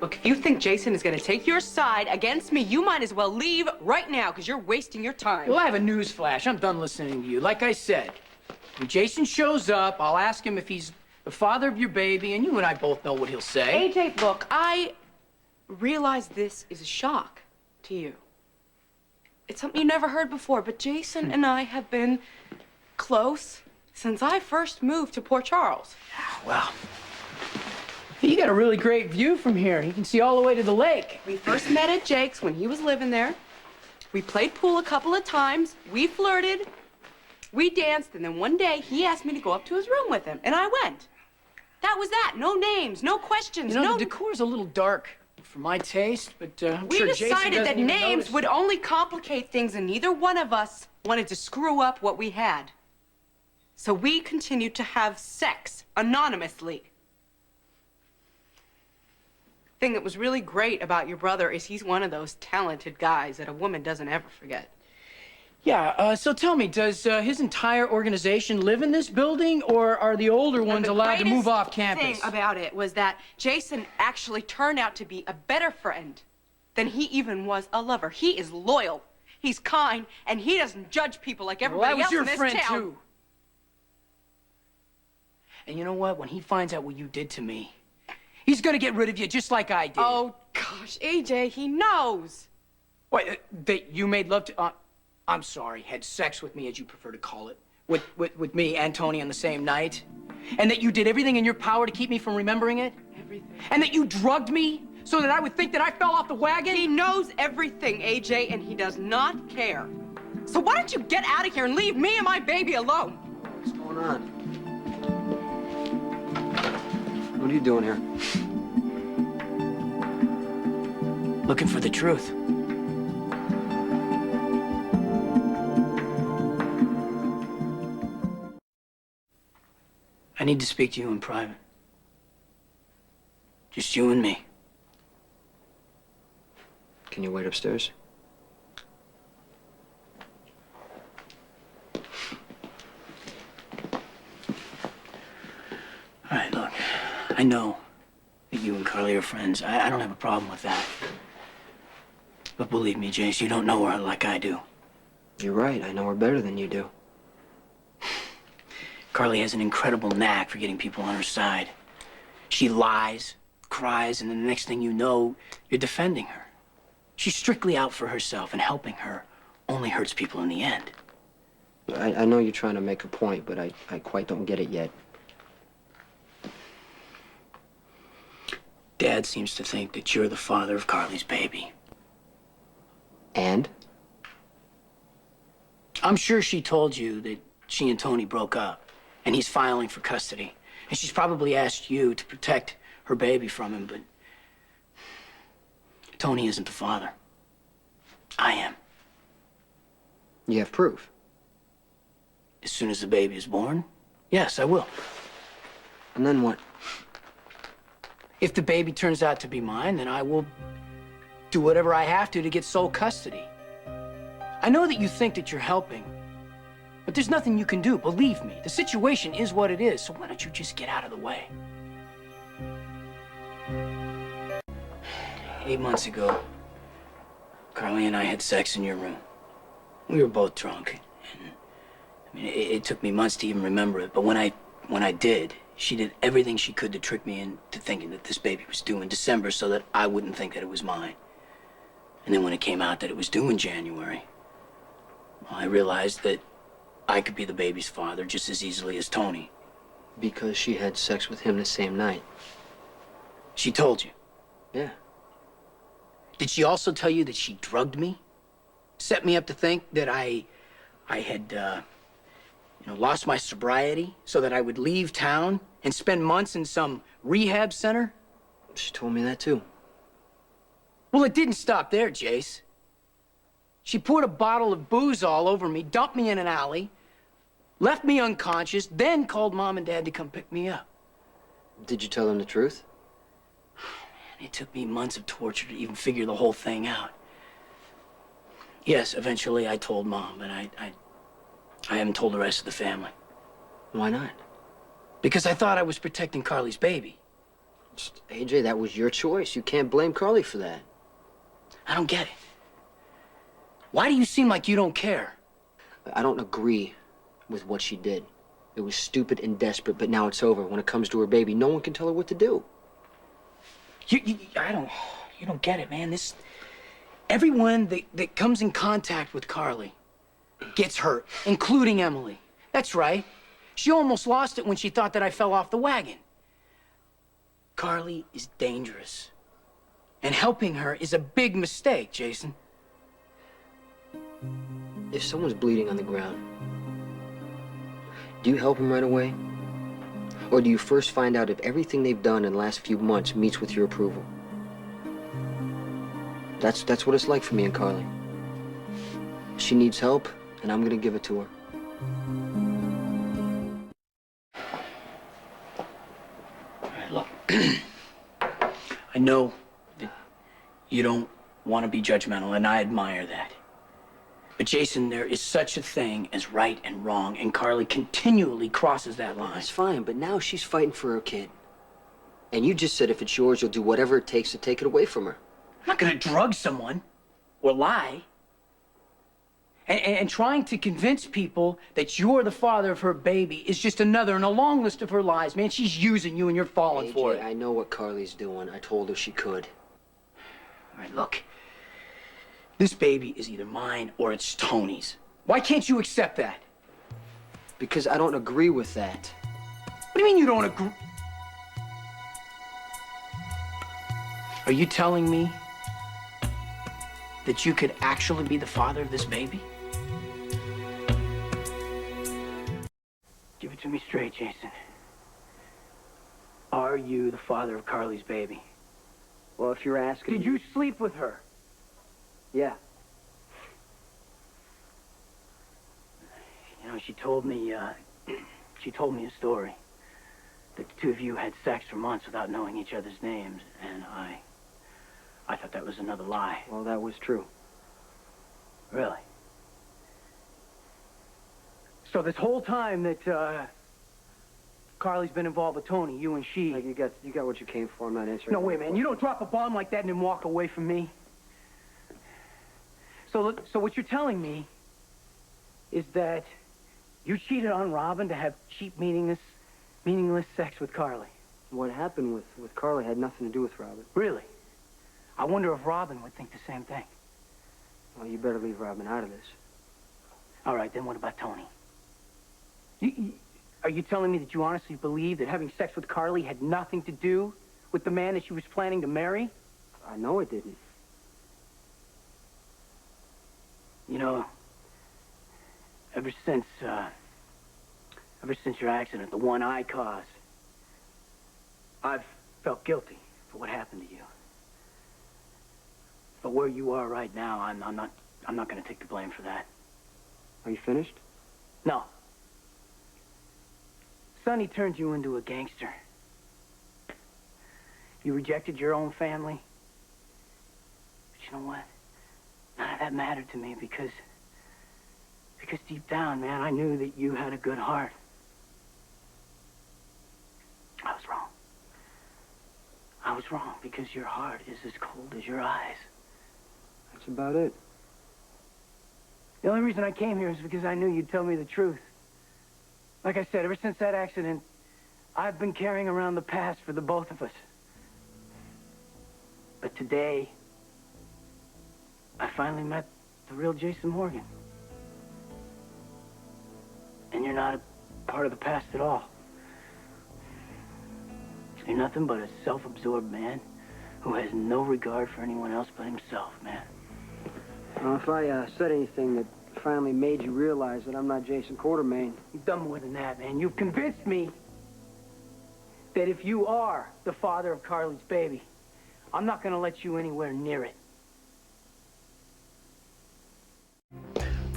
Look, if you think Jason is gonna take your side against me, you might as well leave right now, because you're wasting your time. Well, I have a news flash. I'm done listening to you. Like I said, when Jason shows up, I'll ask him if he's the father of your baby, and you and I both know what he'll say. AJ, look, I realize this is a shock to you. It's something you never heard before, but Jason and I have been close since I first moved to Port Charles. Well, you got a really great view from here. You can see all the way to the lake. We first met at Jake's when he was living there. We played pool a couple of times. We flirted. We danced, and then one day he asked me to go up to his room with him, and I went. That was that. No names, no questions, You know, no... the decor's a little dark for my taste, but I'm We sure Jason decided doesn't that even names notice. would only complicate things, and neither one of us wanted to screw up what we had. So we continued to have sex anonymously. The thing that was really great about your brother is he's one of those talented guys that a woman doesn't ever forget. Yeah, so tell me, does his entire organization live in this building, or are the older ones allowed to move off campus? The greatest thing about it was that Jason actually turned out to be a better friend than he even was a lover. He is loyal, he's kind, and he doesn't judge people like everybody else in this town. Well, that was your friend, too. And you know what? When he finds out what you did to me, he's gonna get rid of you just like I did. Oh, gosh, AJ, he knows. What, that you made love to... I'm sorry, had sex with me, as you prefer to call it, with me and Tony on the same night? And that you did everything in your power to keep me from remembering it? Everything. And that you drugged me so that I would think that I fell off the wagon? He knows everything, AJ, and he does not care. So why don't you get out of here and leave me and my baby alone? What's going on? What are you doing here? Looking for the truth. I need to speak to you in private. Just you and me. Can you wait upstairs? All right, look, I know that you and Carly are friends. I don't have a problem with that. But believe me, Jace, you don't know her like I do. You're right. I know her better than you do. Carly has an incredible knack for getting people on her side. She lies, cries, and then the next thing you know, you're defending her. She's strictly out for herself, and helping her only hurts people in the end. I know you're trying to make a point, but I quite don't get it yet. Dad seems to think that you're the father of Carly's baby. And? I'm sure she told you that she and Tony broke up, and he's filing for custody. And she's probably asked you to protect her baby from him, but Tony isn't the father. I am. You have proof? As soon as the baby is born, yes, I will. And then what? If the baby turns out to be mine, then I will do whatever I have to get sole custody. I know that you think that you're helping, but there's nothing you can do, believe me. The situation is what it is, so why don't you just get out of the way? 8 months ago, Carly and I had sex in your room. We were both drunk. And, I mean, it took me months to even remember it, but when I did, she did everything she could to trick me into thinking that this baby was due in December so that I wouldn't think that it was mine. And then when it came out that it was due in January, well, I realized that I could be the baby's father just as easily as Tony. Because she had sex with him the same night. She told you? Yeah. Did she also tell you that she drugged me? Set me up to think that I had, lost my sobriety so that I would leave town and spend months in some rehab center? She told me that too. Well, it didn't stop there, Jace. She poured a bottle of booze all over me, dumped me in an alley, left me unconscious, then called Mom and Dad to come pick me up. Did you tell them the truth? Man, it took me months of torture to even figure the whole thing out. Yes, eventually I told Mom, but I haven't told the rest of the family. Why not? Because I thought I was protecting Carly's baby. AJ, that was your choice. You can't blame Carly for that. I don't get it. Why do you seem like you don't care? I don't agree with what she did. It was stupid and desperate, but now it's over. When it comes to her baby, no one can tell her what to do. You don't get it, man. Everyone that comes in contact with Carly gets hurt, including Emily. That's right. She almost lost it when she thought that I fell off the wagon. Carly is dangerous. And helping her is a big mistake, Jason. If someone's bleeding on the ground, do you help them right away? Or do you first find out if everything they've done in the last few months meets with your approval? That's what it's like for me and Carly. She needs help, and I'm gonna give it to her. All right, look. I know that you don't want to be judgmental, and I admire that. But Jason, there is such a thing as right and wrong, and Carly continually crosses that line. That's fine, but now she's fighting for her kid. And you just said if it's yours, you'll do whatever it takes to take it away from her. I'm not gonna drug someone or lie. And trying to convince people that you're the father of her baby is just another in a long list of her lies, man. She's using you and you're falling for it. I know what Carly's doing. I told her she could. All right, look. This baby is either mine or it's Tony's. Why can't you accept that? Because I don't agree with that. What do you mean you don't agree? Are you telling me that you could actually be the father of this baby? Give it to me straight, Jason. Are you the father of Carly's baby? Well, if you're asking... Did you sleep with her? Yeah. You know, she told me a story. That the two of you had sex for months without knowing each other's names, and I thought that was another lie. Well, that was true. Really? So this whole time that, Carly's been involved with Tony, you and she... You got what you came for. I'm not answering. No, wait, man. You don't drop a bomb like that and then walk away from me. So what you're telling me is that you cheated on Robin to have cheap, meaningless sex with Carly. What happened with Carly had nothing to do with Robin. Really? I wonder if Robin would think the same thing. Well, you better leave Robin out of this. All right, then what about Tony? Are you telling me that you honestly believe that having sex with Carly had nothing to do with the man that she was planning to marry? I know it didn't. You know, ever since your accident, the one I caused, I've felt guilty for what happened to you. But where you are right now, I'm not going to take the blame for that. Are you finished? No. Sonny turned you into a gangster. You rejected your own family. But you know what? None of that mattered to me because deep down, man, I knew that you had a good heart. I was wrong. I was wrong because your heart is as cold as your eyes. That's about it. The only reason I came here is because I knew you'd tell me the truth. Like I said, ever since that accident, I've been carrying around the past for the both of us. But today, I finally met the real Jason Morgan. And you're not a part of the past at all. You're nothing but a self-absorbed man who has no regard for anyone else but himself, man. Well, if I said anything that finally made you realize that I'm not Jason Quartermain... You've done more than that, man. You've convinced me that if you are the father of Carly's baby, I'm not going to let you anywhere near it.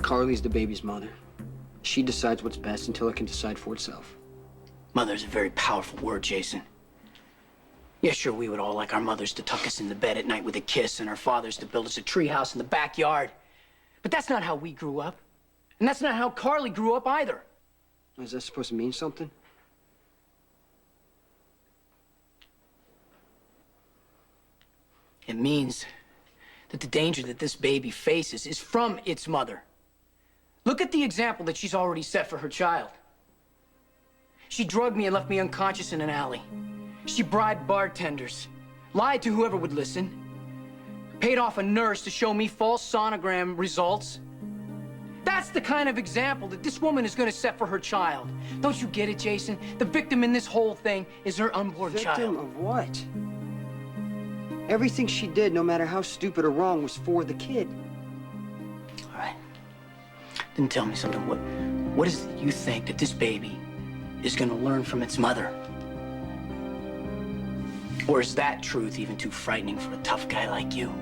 Carly's the baby's mother. She decides what's best until it can decide for itself. Mother's a very powerful word, Jason. Yeah, sure, we would all like our mothers to tuck us in the bed at night with a kiss and our fathers to build us a treehouse in the backyard. But that's not how we grew up. And that's not how Carly grew up either. Is that supposed to mean something? It means that the danger that this baby faces is from its mother. Look at the example that she's already set for her child. She drugged me and left me unconscious in an alley. She bribed bartenders, lied to whoever would listen, paid off a nurse to show me false sonogram results. That's the kind of example that this woman is going to set for her child. Don't you get it, Jason? The victim in this whole thing is her unborn child. Victim of what? Everything she did, no matter how stupid or wrong, was for the kid. All right. Then tell me something. What is it you think that this baby is going to learn from its mother? Or is that truth even too frightening for a tough guy like you?